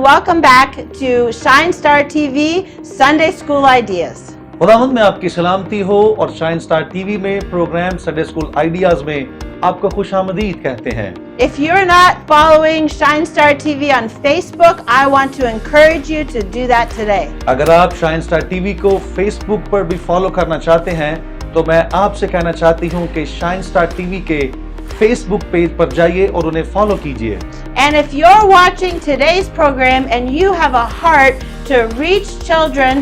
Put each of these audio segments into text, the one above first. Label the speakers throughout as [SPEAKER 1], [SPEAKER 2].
[SPEAKER 1] welcome back to Shine Star TV Sunday School Ideas.
[SPEAKER 2] खुदावंद में आपकी सलामती हो और शाइन स्टार टीवी में प्रोग्राम संडे स्कूल आइडियाज में आपको खुशामदीद कहते हैं।
[SPEAKER 1] If you're not following Shine Star TV on Facebook, I want to encourage you to do that today.
[SPEAKER 2] अगर आप शाइन स्टार टीवी को फेसबुक पर भी फॉलो करना चाहते हैं तो मैं आपसे कहना चाहती हूँ कि शाइन स्टार टीवी के फेसबुक पेज पर जाइए और उन्हें फॉलो कीजिए।
[SPEAKER 1] And if you're watching today's program and you have a heart to reach children,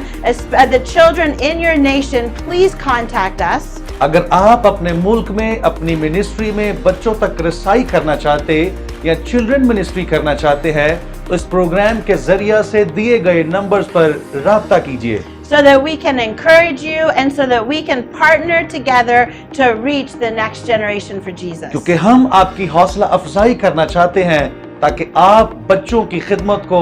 [SPEAKER 1] the children in your nation, please contact us.
[SPEAKER 2] अगर आप अपने मुल्क में अपनी मिनिस्ट्री में बच्चों तक रसाई करना चाहते या चिल्ड्रन मिनिस्ट्री करना चाहते हैं तो इस प्रोग्राम के जरिए से दिए गए नंबर्स पर राब्ता कीजिए,
[SPEAKER 1] so that we can encourage you and so that we can partner together to reach the next generation for Jesus.
[SPEAKER 2] क्योंकि हम आपकी हौसला अफजाई करना चाहते हैं ताकि आप बच्चों की खिदमत को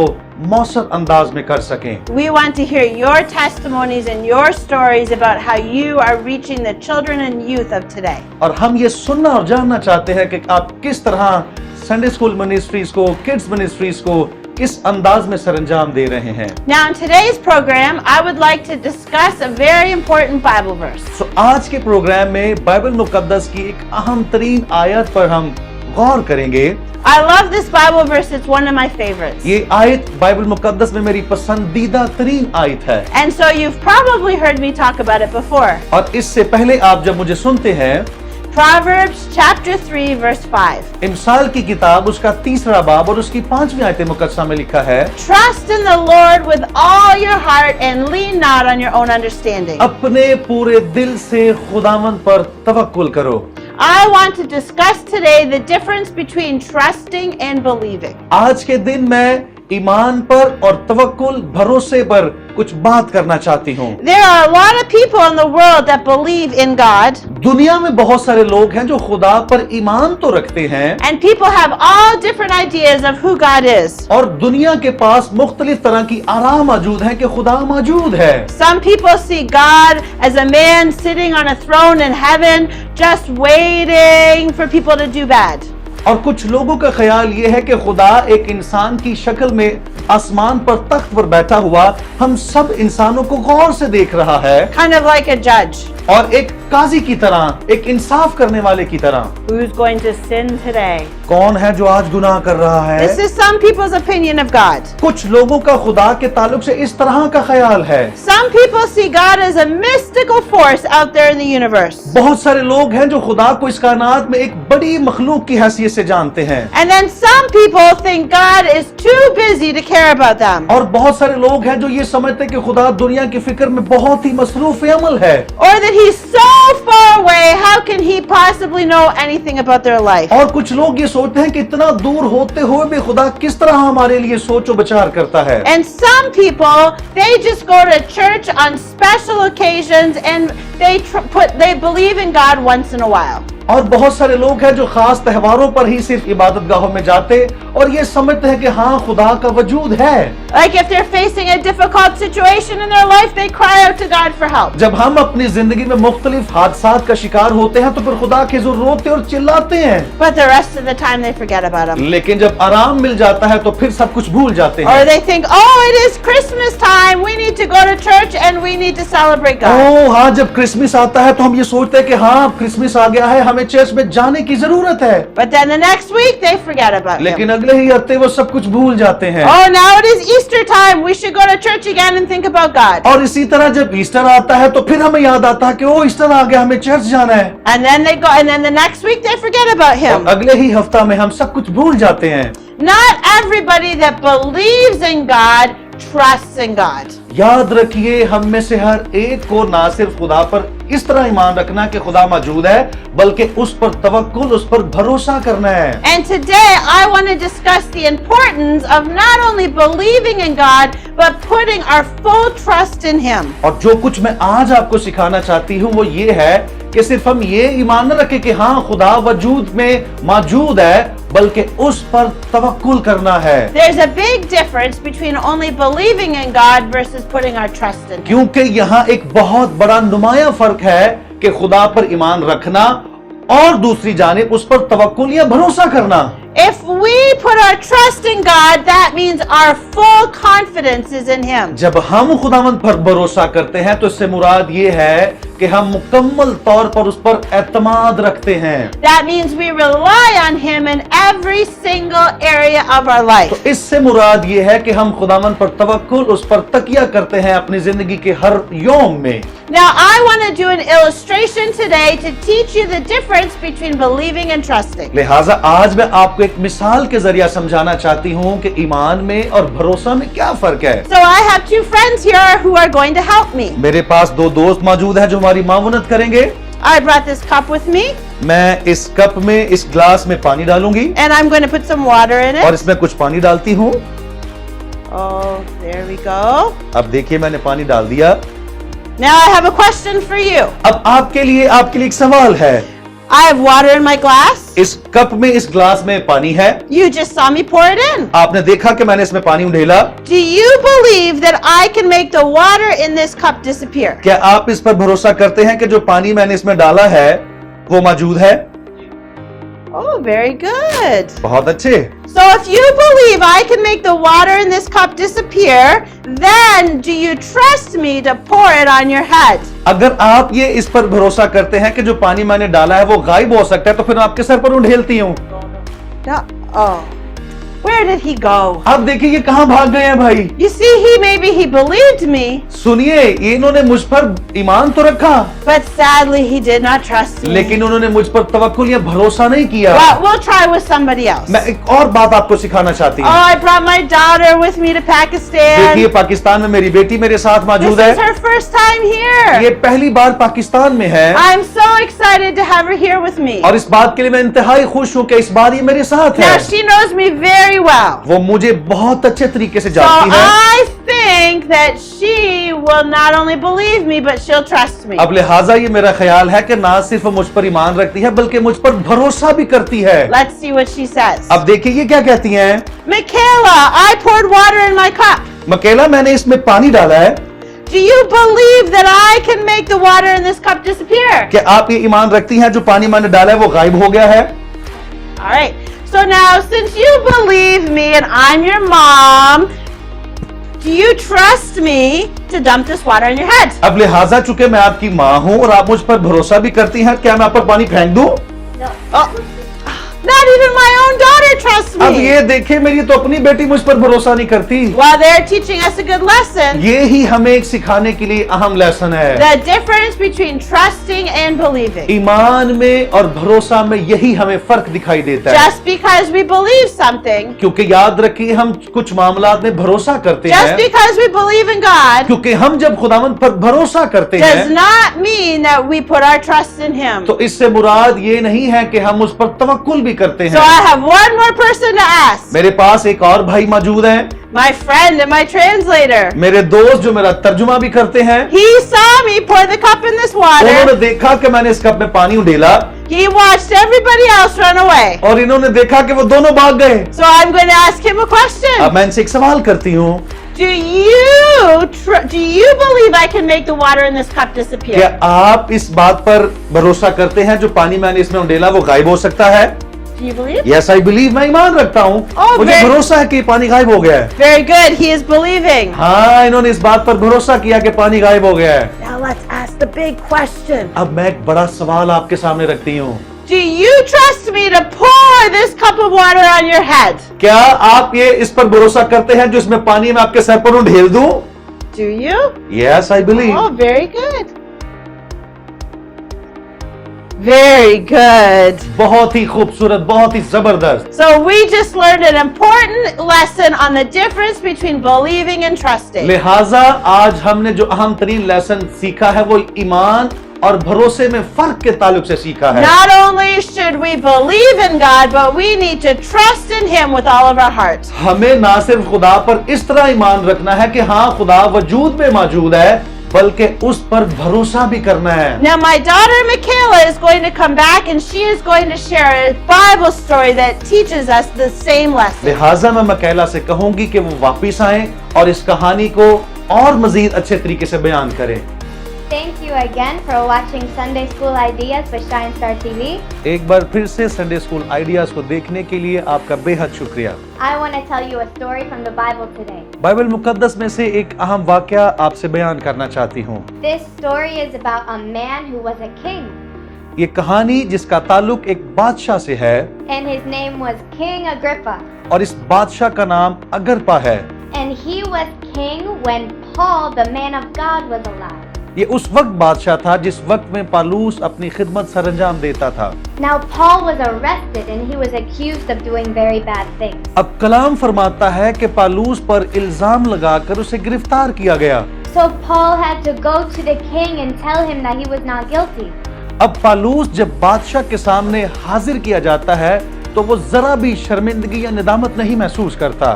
[SPEAKER 2] मौसर अंदाज में कर सकें।
[SPEAKER 1] We want to hear your testimonies and your stories about how you are reaching the children and youth of today.
[SPEAKER 2] और हम ये सुनना और जानना चाहते हैं कि आप किस तरह संडे स्कूल मिनिस्ट्रीज को, किड्स मिनिस्ट्रीज को किस अंदाज में सरंजाम दे रहे हैं।
[SPEAKER 1] Now in today's program, I would like to discuss a very important Bible verse.
[SPEAKER 2] तो आज के प्रोग्राम में बाइबल मुकद्दस की एक अहम तरीन आयत पर हम गौर करेंगे।
[SPEAKER 1] I love this Bible verse. It's one of my favorites.
[SPEAKER 2] ये आयत बाइबल मुकद्दस में मेरी पसंदीदा तरीन आयत है।
[SPEAKER 1] And so you've probably heard me talk about it before.
[SPEAKER 2] और इससे पहले आप जब मुझे सुनते हैं,
[SPEAKER 1] Proverbs chapter 3 verse 5.
[SPEAKER 2] इमसाल की किताब उसका 3रा बाब और उसकी 5वीं आयत मुकद्दसा में लिखा है,
[SPEAKER 1] Trust in the Lord with all your heart and lean not on your own understanding.
[SPEAKER 2] अपने पूरे दिल से खुदावंद पर तवक्कुल करो।
[SPEAKER 1] I want to discuss today the difference between trusting and believing.
[SPEAKER 2] आज के दिन मैं ईमान पर और तवक्कुल भरोसे पर कुछ बात करना चाहती हूँ।
[SPEAKER 1] There are a lot of people in the world that believe in God.
[SPEAKER 2] दुनिया में बहुत सारे लोग हैं जो खुदा पर ईमान तो रखते हैं,
[SPEAKER 1] And people have all different ideas of who God is.
[SPEAKER 2] और दुनिया के पास मुख्तलिफ तरह की आरा मौजूद है कि खुदा मौजूद है।
[SPEAKER 1] Some people see God as a man sitting on a throne in heaven, just waiting for people to do bad.
[SPEAKER 2] और कुछ लोगों का ख्याल ये है कि खुदा एक इंसान की शक्ल में आसमान पर तख्त पर बैठा हुआ हम सब इंसानों को गौर से देख रहा है,
[SPEAKER 1] Kind of like a judge.
[SPEAKER 2] और एक काजी की तरह, एक इंसाफ करने वाले की तरह।
[SPEAKER 1] Who's going to sin today?
[SPEAKER 2] कौन है जो आज गुनाह कर रहा है?
[SPEAKER 1] This is some people's opinion of God.
[SPEAKER 2] कुछ लोगों का खुदा के ताल्लुक से इस तरह का ख्याल है।
[SPEAKER 1] Some people see God as a mystical force out there in the universe.
[SPEAKER 2] बहुत सारे लोग हैं जो खुदा को इस कायनात में एक बड़ी मखलूक की हैसियत से जानते हैं।
[SPEAKER 1] And then some people think God is too busy to care about them.
[SPEAKER 2] और बहुत सारे लोग हैं जो ये समझते हैं कि खुदा दुनिया की फिक्र में बहुत ही मसरूफ अमल है।
[SPEAKER 1] Or that he's so far away, how can he possibly know anything about their life?
[SPEAKER 2] और कुछ लोग ये सोचते हैं कि इतना दूर होते हुए भी खुदा किस तरह हमारे लिए सोचो विचार करता है।
[SPEAKER 1] And some people, they just go to church on special occasions and they believe in God once in a while.
[SPEAKER 2] और बहुत सारे लोग हैं जो खास त्योहारों पर ही सिर्फ इबादत गाहों में जाते और ये समझते हैं कि हाँ खुदा का वजूद है।
[SPEAKER 1] Like if they're facing a difficult situation in their life, they cry out to God for help.
[SPEAKER 2] जब हम अपनी जिंदगी में मुख्तलिफ हादसात का शिकार होते हैं तो फिर खुदा के हुजूर रोते और चिल्लाते हैं।
[SPEAKER 1] But the rest of the time they forget about him.
[SPEAKER 2] लेकिन जब आराम मिल जाता है तो फिर सब कुछ भूल जाते
[SPEAKER 1] Or
[SPEAKER 2] हैं।
[SPEAKER 1] they think, oh, it is Christmas time, we need to go to church and we need to celebrate God.
[SPEAKER 2] ओह हाँ, जब क्रिसमस आता है तो हम ये सोचते हैं कि हाँ क्रिसमस आ गया है, हमें चर्च में जाने की जरूरत है।
[SPEAKER 1] But then the next week they forget about
[SPEAKER 2] लेकिन
[SPEAKER 1] him.
[SPEAKER 2] अगले ही हफ्ते वो सब कुछ भूल जाते हैं।
[SPEAKER 1] Oh, now it is Easter time, we should go to church again and think about God.
[SPEAKER 2] और इसी तरह जब ईस्टर आता है तो फिर हमें याद आता है कि ओ ईस्टर आ गया, हमें चर्च जाना है।
[SPEAKER 1] And then they go, and then the next week they forget about
[SPEAKER 2] और
[SPEAKER 1] him.
[SPEAKER 2] अगले ही हफ्ता में हम सब कुछ भूल जाते हैं।
[SPEAKER 1] Not everybody that believes in God trusts in God.
[SPEAKER 2] याद रखिए, हम में से हर एक को ना सिर्फ खुदा पर इस तरह ईमान रखना कि खुदा मौजूद है, बल्कि उस पर तवक्कुल, उस पर भरोसा करना है।
[SPEAKER 1] And today I want to discuss the importance of not only believing in God, but putting our full trust in Him.
[SPEAKER 2] और जो कुछ मैं आज आपको सिखाना चाहती हूँ वो ये है कि सिर्फ हम ये ईमान न रखें कि हाँ खुदा वजूद में मौजूद है, बल्कि उस पर तवक्कुल करना है।
[SPEAKER 1] There's a big difference between only believing in God versus putting our trust in Him.
[SPEAKER 2] क्योंकि यहाँ एक बहुत बड़ा नुमाया फर्क है कि खुदा पर ईमान रखना और दूसरी जानिब उस पर तवक्कुल या भरोसा करना।
[SPEAKER 1] If we put our trust in God, that means our full confidence is in Him.
[SPEAKER 2] जब हम खुदावंद पर भरोसा करते हैं तो इससे मुराद ये है कि हम मुकम्मल तौर पर उस पर एतमाद रखते हैं।
[SPEAKER 1] That means we rely on Him in every single area of our life.
[SPEAKER 2] तो इससे मुराद ये है कि हम खुदावंद पर तवक्कुल, उस पर तकिया करते हैं अपनी जिंदगी के हर यौम में।
[SPEAKER 1] Now, I want to do an illustration today to teach you the difference between believing and trusting.
[SPEAKER 2] लिहाजा आज मैं आपको एक मिसाल के जरिए समझाना चाहती हूँ कि ईमान में और भरोसा में क्या फर्क है।
[SPEAKER 1] So I have two friends here who are going to help me.
[SPEAKER 2] मेरे पास दो दोस्त मौजूद हैं जो हमारी मावनत करेंगे।
[SPEAKER 1] I brought this cup with me,
[SPEAKER 2] मैं इस कप में, इस ग्लास में पानी डालूंगी
[SPEAKER 1] and I'm going to put some water in
[SPEAKER 2] और
[SPEAKER 1] it.
[SPEAKER 2] इसमें कुछ पानी डालती हूँ।
[SPEAKER 1] Oh, there we go.
[SPEAKER 2] अब देखिए मैंने पानी डाल दिया।
[SPEAKER 1] Now I have a question for you.
[SPEAKER 2] अब आपके लिए एक सवाल है।
[SPEAKER 1] I have water in my glass.
[SPEAKER 2] इस कप में, इस ग्लास में पानी है।
[SPEAKER 1] You just saw me pour it in.
[SPEAKER 2] आपने देखा कि मैंने इसमें पानी उंडेला।
[SPEAKER 1] Do you believe that I can make the water in this cup disappear?
[SPEAKER 2] क्या आप इस पर भरोसा करते हैं कि जो पानी मैंने इसमें डाला है वो मौजूद है?
[SPEAKER 1] Oh, very good.
[SPEAKER 2] बहुत अच्छे।
[SPEAKER 1] So if you believe I can make the water in this cup disappear, then do you trust me to pour it on your head?
[SPEAKER 2] अगर आप ये इस पर भरोसा करते हैं कि जो पानी मैंने डाला है वो गायब हो सकता है तो फिर मैं आपके सर पर उंडेलती हूँ।
[SPEAKER 1] No. Oh. Where did he go?
[SPEAKER 2] अब देखिए ये कहाँ भाग गए हैं भाई।
[SPEAKER 1] You see, maybe he believed me,
[SPEAKER 2] सुनिए, ये इन्होंने मुझ पर ईमान तो रखा
[SPEAKER 1] but sadly he did not trust me.
[SPEAKER 2] लेकिन उन्होंने मुझ पर तवक्कुल या भरोसा नहीं किया।
[SPEAKER 1] Well, we'll try with somebody else.
[SPEAKER 2] मैं एक और बात आपको सिखाना चाहती
[SPEAKER 1] Oh,
[SPEAKER 2] हूँ।
[SPEAKER 1] I brought my daughter with me to Pakistan.
[SPEAKER 2] देखिए पाकिस्तान में मेरी बेटी मेरे साथ
[SPEAKER 1] This
[SPEAKER 2] मौजूद
[SPEAKER 1] is
[SPEAKER 2] है।
[SPEAKER 1] her first time here.
[SPEAKER 2] ये पहली बार पाकिस्तान में है
[SPEAKER 1] I'm so excited to have her here with me.
[SPEAKER 2] और इस बात के लिए मैं इंतहाई खुश हूँ कि इस बार ये मेरे साथ है।
[SPEAKER 1] Now she knows me very well.
[SPEAKER 2] वो मुझे बहुत अच्छे तरीके से
[SPEAKER 1] So
[SPEAKER 2] जानती है।
[SPEAKER 1] I think that she will not only believe me, but she'll trust me.
[SPEAKER 2] अब लिहाजा ये मेरा ख्याल है कि ना सिर्फ मुझ पर ईमान रखती है बल्कि मुझ पर भरोसा भी करती है।
[SPEAKER 1] Let's see what she says.
[SPEAKER 2] अब देखिए ये क्या कहती हैं।
[SPEAKER 1] Michaela, I poured water in my cup.
[SPEAKER 2] मकेला, मैंने इसमें पानी डाला है।
[SPEAKER 1] Do you believe that I can make the water in this cup disappear?
[SPEAKER 2] क्या आप ये ईमान रखती हैं जो पानी मैंने डाला है वो गायब हो गया है?
[SPEAKER 1] All right. So now, since you believe me and I'm your mom, do you trust me to dump this water on your head?
[SPEAKER 2] अब लिहाजा चूंकि मैं आपकी माँ हूँ और आप मुझ पर भरोसा भी करती हैं, क्या मैं आप पर पानी फेंक दूं?
[SPEAKER 1] Oh, not even my own daughter trusts
[SPEAKER 2] अब
[SPEAKER 1] me.
[SPEAKER 2] ये देखिए मेरी तो अपनी बेटी मुझ पर भरोसा नहीं करती।
[SPEAKER 1] Well, they're teaching us a good lesson.
[SPEAKER 2] ये ही हमें एक सिखाने के लिए अहम लेसन है।
[SPEAKER 1] The difference between trusting and believing.
[SPEAKER 2] ईमान में और भरोसा में यही हमें फर्क दिखाई देता है।
[SPEAKER 1] Just because we believe something,
[SPEAKER 2] क्योंकि याद रखिए हम कुछ मामलात में भरोसा करते
[SPEAKER 1] just
[SPEAKER 2] हैं,
[SPEAKER 1] because we believe in God,
[SPEAKER 2] क्योंकि हम जब खुदावंद पर भरोसा करते
[SPEAKER 1] does
[SPEAKER 2] हैं
[SPEAKER 1] not mean that we put our trust in Him.
[SPEAKER 2] तो इससे मुराद ये नहीं है कि हम उस पर तवक्कुल भी करते
[SPEAKER 1] So I
[SPEAKER 2] हैं।
[SPEAKER 1] have one more person to ask.
[SPEAKER 2] मेरे पास एक और भाई मौजूद है,
[SPEAKER 1] My friend and my translator.
[SPEAKER 2] मेरे दोस्त जो मेरा तर्जुमा भी करते हैं।
[SPEAKER 1] He saw me pour the cup in this
[SPEAKER 2] उन्होंने
[SPEAKER 1] water.
[SPEAKER 2] देखा कि मैंने इस कप में पानी उंडेला
[SPEAKER 1] He watched everybody else run away.
[SPEAKER 2] और इन्होंने देखा कि वो दोनों भाग गए।
[SPEAKER 1] So I'm going to ask him a question.
[SPEAKER 2] अब मैं इनसे एक सवाल करती हूँ,
[SPEAKER 1] Do you believe I can make the water in this cup
[SPEAKER 2] क्या
[SPEAKER 1] disappear?
[SPEAKER 2] आप इस बात पर भरोसा करते हैं जो पानी मैंने इसमें उंडेला वो गायब हो सकता है?
[SPEAKER 1] Do you believe?
[SPEAKER 2] Yes I believe, मैं ईमान रखता हूँ।
[SPEAKER 1] Oh,
[SPEAKER 2] मुझे
[SPEAKER 1] very-
[SPEAKER 2] भरोसा है कि पानी गायब हो गया है।
[SPEAKER 1] Very good. He is believing.
[SPEAKER 2] हाँ, इन्होंने इस बात पर भरोसा किया कि पानी गायब हो गया है।
[SPEAKER 1] Now let's ask the big question.
[SPEAKER 2] अब मैं एक बड़ा सवाल आपके सामने रखती हूँ,
[SPEAKER 1] Do you trust me to pour this cup of water on your head?
[SPEAKER 2] क्या आप ये इस पर भरोसा करते हैं जो इसमें पानी मैं आपके सर पर उंडेल दूं?
[SPEAKER 1] Do you?
[SPEAKER 2] Yes I believe.
[SPEAKER 1] Oh, very good. Very good.
[SPEAKER 2] बहुत ही खूबसूरत, बहुत ही जबरदस्त।
[SPEAKER 1] So we just learned an important lesson on the difference between believing and trusting.
[SPEAKER 2] लिहाजा आज हमने जो अहम तरीन लेसन सीखा है वो ईमान और भरोसे में फर्क के ताल्लुक से सीखा है।
[SPEAKER 1] Not only should we believe in God, but we need to trust in Him with all of our heart.
[SPEAKER 2] हमें ना सिर्फ खुदा पर इस तरह ईमान रखना है कि हाँ खुदा वजूद में मौजूद है, बल्कि उस पर भरोसा भी करना है।
[SPEAKER 1] Now my daughter Michaela is going to come back and she is going to share a Bible story that teaches us the same lesson.
[SPEAKER 2] लिहाजा मैं मकैला से कहूंगी कि वो वापिस आए और इस कहानी को और मजीद अच्छे तरीके से बयान करें।
[SPEAKER 3] Thank you again for watching Sunday School Ideas by Shine Star TV.
[SPEAKER 2] एक बार फिर से संडे स्कूल आइडियाज को देखने के लिए आपका बेहद शुक्रिया।
[SPEAKER 3] I want to tell you a story from the Bible today.
[SPEAKER 2] Bible मुकद्दस में से एक अहम वाकया आपसे बयान करना चाहती हूँ।
[SPEAKER 3] This story is about a man who was a king,
[SPEAKER 2] ये कहानी जिसका ताल्लुक एक बादशाह से है
[SPEAKER 3] and his name was King Agrippa.
[SPEAKER 2] और इस बादशाह का नाम अगरपा है।
[SPEAKER 3] And he was king when Paul, the man of God, was alive.
[SPEAKER 2] ये उस वक्त बादशाह था जिस वक्त में पालूस अपनी खिदमत सरंजाम देता था।
[SPEAKER 3] Now Paul was arrested and he was accused of doing very bad things.
[SPEAKER 2] अब कलाम फरमाता है कि पालूस पर इल्जाम लगाकर उसे गिरफ्तार किया गया।
[SPEAKER 3] So Paul had to go to the king and tell him that he was not guilty.
[SPEAKER 2] अब पालूस जब बादशाह के सामने हाजिर किया जाता है तो वो जरा भी शर्मिंदगी या निदामत नहीं महसूस करता।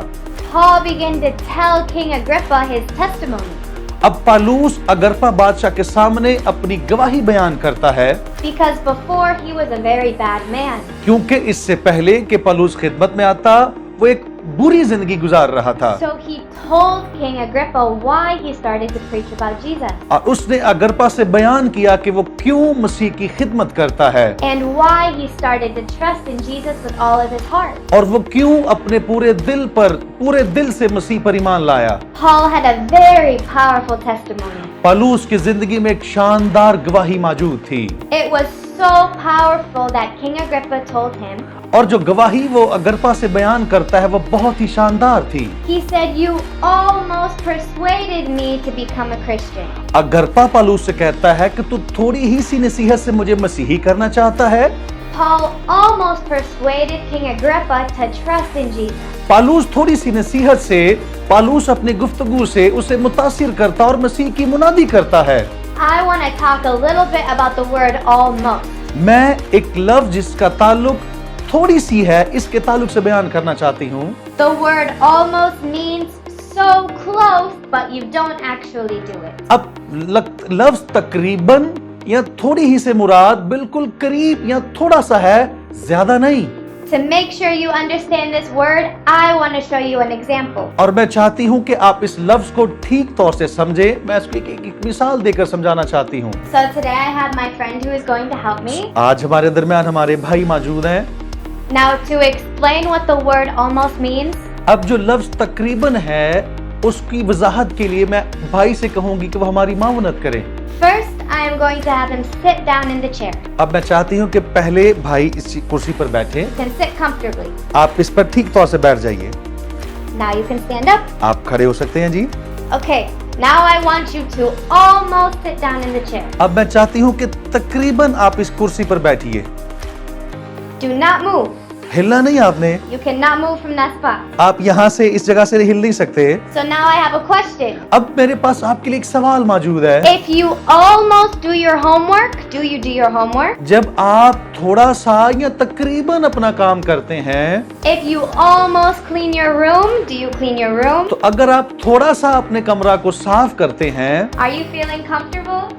[SPEAKER 3] Paul began to tell King Agrippa his testimony.
[SPEAKER 2] अब पालूस अगरपा बादशाह के सामने अपनी गवाही बयान करता है
[SPEAKER 3] Because before he was a very bad man.
[SPEAKER 2] क्योंकि इससे पहले कि पालूस खिदमत में आता वो एक बुरी जिंदगी गुजार रहा था।
[SPEAKER 3] So he told King Agrippa why he started to preach about Jesus.
[SPEAKER 2] और उसने अगरपा से बयान किया कि वो क्यों मसीह की खिदमत करता है
[SPEAKER 3] And why he started to trust in Jesus with all of his heart.
[SPEAKER 2] और वो क्यों अपने पूरे दिल से मसीह पर ईमान लाया।
[SPEAKER 3] Paul had a very powerful testimony.
[SPEAKER 2] Paulus की जिंदगी में एक शानदार गवाही मौजूद थी
[SPEAKER 3] It was so powerful that King Agrippa told him,
[SPEAKER 2] और जो गवाही वो अगरपा से बयान करता है वो बहुत ही शानदार थी।
[SPEAKER 3] he said, "You almost persuaded me to become a Christian."
[SPEAKER 2] अगरपा Paulus से कहता है कि तू थोड़ी ही सी नसीहत से मुझे मसीही करना चाहता है।
[SPEAKER 3] Paul almost persuaded King Agrippa to trust in Jesus.
[SPEAKER 2] Paulus थोड़ी सी नसीहत से पालूस अपनी गुफ्तगू से उसे मुतासिर करता और मसीह की मुनादी करता है।
[SPEAKER 3] I want to talk a little bit about the word almost.
[SPEAKER 2] मैं एक लफ्ज जिसका ताल्लुक थोड़ी सी है इसके ताल्लुक से बयान करना चाहती हूँ।
[SPEAKER 3] The word almost means so close, but you don't actually do it.
[SPEAKER 2] अब लफ्ज तकरीबन या थोड़ी ही से मुराद बिल्कुल करीब या थोड़ा सा है, ज्यादा नहीं।
[SPEAKER 3] To make sure you understand this word, I want to show you an example.
[SPEAKER 2] और मैं चाहती हूँ कि आप इस लफ्ज को ठीक तौर से समझें। मैं इसकी एक मिसाल देकर समझाना चाहती हूँ।
[SPEAKER 3] So today I have my friend who is going to help me.
[SPEAKER 2] आज हमारे दरमियान हमारे भाई मौजूद हैं।
[SPEAKER 3] Now to explain what the word almost means,
[SPEAKER 2] अब जो लफ्ज तकरीबन है उसकी वजाहत के लिए मैं भाई से कहूंगी कि वो हमारी मावनत करें।
[SPEAKER 3] first I am going to have him sit down in the chair.
[SPEAKER 2] अब मैं चाहती हूँ कि पहले भाई इस कुर्सी पर बैठे।
[SPEAKER 3] You can sit comfortably.
[SPEAKER 2] आप इस पर ठीक तौर से बैठ जाइए।
[SPEAKER 3] Now you can stand up.
[SPEAKER 2] आप खड़े हो सकते हैं जी।
[SPEAKER 3] Okay, now I want you to almost sit down in the chair.
[SPEAKER 2] अब मैं चाहती हूँ कि तकरीबन आप इस कुर्सी पर बैठिए।
[SPEAKER 3] Do not move.
[SPEAKER 2] हिलना नहीं आपने।
[SPEAKER 3] You cannot move from that spot.
[SPEAKER 2] आप यहाँ से इस जगह से हिल नहीं सकते।
[SPEAKER 3] So now I have a question.
[SPEAKER 2] अब मेरे पास आपके लिए एक सवाल मौजूद है।
[SPEAKER 3] If you almost do your homework, do you do your homework?
[SPEAKER 2] जब आप थोड़ा सा या तकरीबन अपना काम करते हैं
[SPEAKER 3] If you almost clean your room, do you clean your room?
[SPEAKER 2] तो अगर आप थोड़ा सा अपने कमरा को साफ करते हैं,
[SPEAKER 3] Are you feeling comfortable?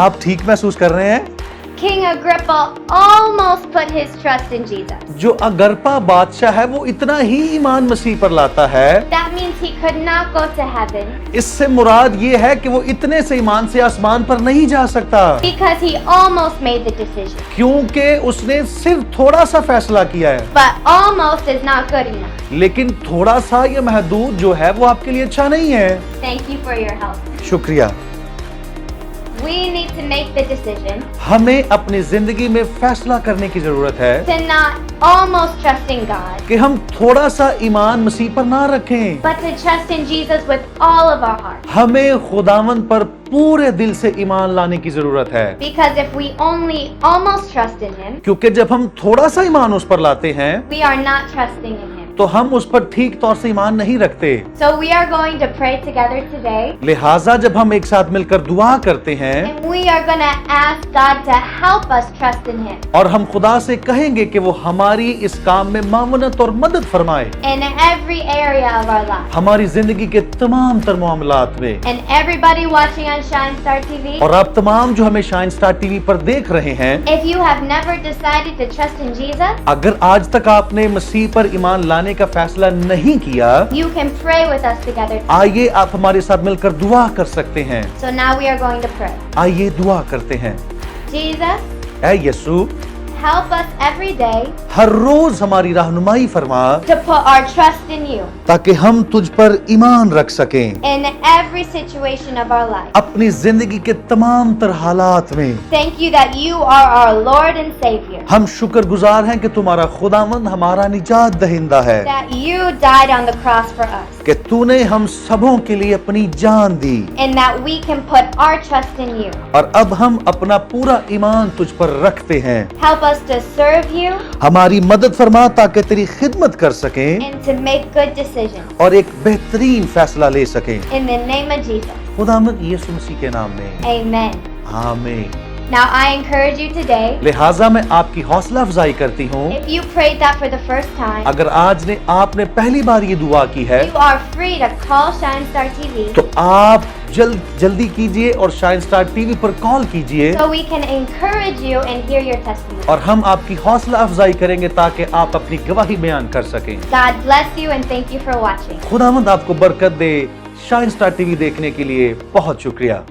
[SPEAKER 2] आप ठीक महसूस कर रहे हैं?
[SPEAKER 3] King Agrippa almost put his trust in Jesus.
[SPEAKER 2] जो अगरपा बादशाह है वो इतना ही ईमान मसीह पर लाता है।
[SPEAKER 3] That means he could not go to heaven
[SPEAKER 2] इससे मुराद ये है कि वो इतने से ईमान से आसमान पर नहीं जा सकता
[SPEAKER 3] because he almost made the decision.
[SPEAKER 2] क्योंकि उसने सिर्फ थोड़ा सा फैसला किया है।
[SPEAKER 3] But almost is not good enough.
[SPEAKER 2] लेकिन थोड़ा सा ये महदूद जो है वो आपके लिए अच्छा नहीं है।
[SPEAKER 3] Thank you for your help.
[SPEAKER 2] शुक्रिया।
[SPEAKER 3] We need to make the decision
[SPEAKER 2] हमें अपनी जिंदगी में फैसला करने की जरूरत है
[SPEAKER 3] to not almost trust in God,
[SPEAKER 2] कि हम थोड़ा सा ईमान मसीह पर ना रखें,
[SPEAKER 3] but to trust in Jesus with all of our heart.
[SPEAKER 2] हमें खुदावंद पर पूरे दिल से ईमान लाने की जरूरत है।
[SPEAKER 3] Because if we only almost trust in Him,
[SPEAKER 2] क्योंकि जब हम थोड़ा सा ईमान उस पर लाते हैं
[SPEAKER 3] we are not trusting in Him.
[SPEAKER 2] तो हम उस पर ठीक तौर से ईमान नहीं रखते।
[SPEAKER 3] So we are going to pray together today,
[SPEAKER 2] लिहाजा जब हम एक साथ मिलकर दुआ करते हैं
[SPEAKER 3] and we are going to ask God to help us trust in Him
[SPEAKER 2] और हम खुदा से कहेंगे कि वो हमारी इस काम में मावनत और मदद फरमाए,
[SPEAKER 3] in every area of our life.
[SPEAKER 2] हमारी जिंदगी के तमाम तर मामलात में।
[SPEAKER 3] And everybody watching on Shine Star TV,
[SPEAKER 2] और आप तमाम जो हमें शाइन स्टार टीवी पर देख रहे हैं,
[SPEAKER 3] if you have never decided to trust in Jesus,
[SPEAKER 2] अगर आज तक आपने मसीह पर ईमान लाने आने का फैसला नहीं किया,
[SPEAKER 3] you can pray with us together.
[SPEAKER 2] आइए आप हमारे साथ मिलकर दुआ कर सकते हैं।
[SPEAKER 3] So now we are going to pray.
[SPEAKER 2] आइए दुआ करते हैं।
[SPEAKER 3] Jesus,
[SPEAKER 2] ऐ यीशु,
[SPEAKER 3] help us every day
[SPEAKER 2] हर रोज हमारी रहनुमाई फरमा
[SPEAKER 3] to put our trust in you
[SPEAKER 2] ताकि हम तुझ पर ईमान रख सकें
[SPEAKER 3] in every situation of our life.
[SPEAKER 2] अपनी जिंदगी के तमाम तर हालात में।
[SPEAKER 3] Thank you that you are our Lord and Savior.
[SPEAKER 2] हम शुक्रगुजार हैं कि तुम्हारा खुदावंद हमारा निजात दहिंदा है,
[SPEAKER 3] That you died on the cross for us.
[SPEAKER 2] कि तूने हम सबों के लिए अपनी जान दी
[SPEAKER 3] And that we can put our trust in you.
[SPEAKER 2] और अब हम अपना पूरा ईमान तुझ पर रखते हैं।
[SPEAKER 3] Help us to serve you
[SPEAKER 2] हमारी मदद फरमा ताकि तेरी खिदमत कर सकें
[SPEAKER 3] and to make good decisions.
[SPEAKER 2] और एक बेहतरीन फैसला ले सकें।
[SPEAKER 3] In the name of Jesus.
[SPEAKER 2] खुदावंद यीशु मसीह के नाम में
[SPEAKER 3] Amen.
[SPEAKER 2] आमीन।
[SPEAKER 3] Now I encourage you today,
[SPEAKER 2] लिहाजा मैं आपकी हौसला अफजाई करती हूँ,
[SPEAKER 3] if you prayed that for the first time,
[SPEAKER 2] अगर आज आपने पहली बार ये दुआ की है
[SPEAKER 3] you are free to call Shine Star TV
[SPEAKER 2] तो आप जल्दी कीजिए और शाइन स्टार टीवी पर कॉल कीजिए
[SPEAKER 3] so we can encourage you and hear your testimony.
[SPEAKER 2] और हम आपकी हौसला अफजाई करेंगे ताकि आप अपनी गवाही बयान कर सकें।
[SPEAKER 3] God bless you and thank you for watching.
[SPEAKER 2] खुदावंद आपको बरकत दे। शाइन स्टार टीवी देखने के लिए बहुत शुक्रिया।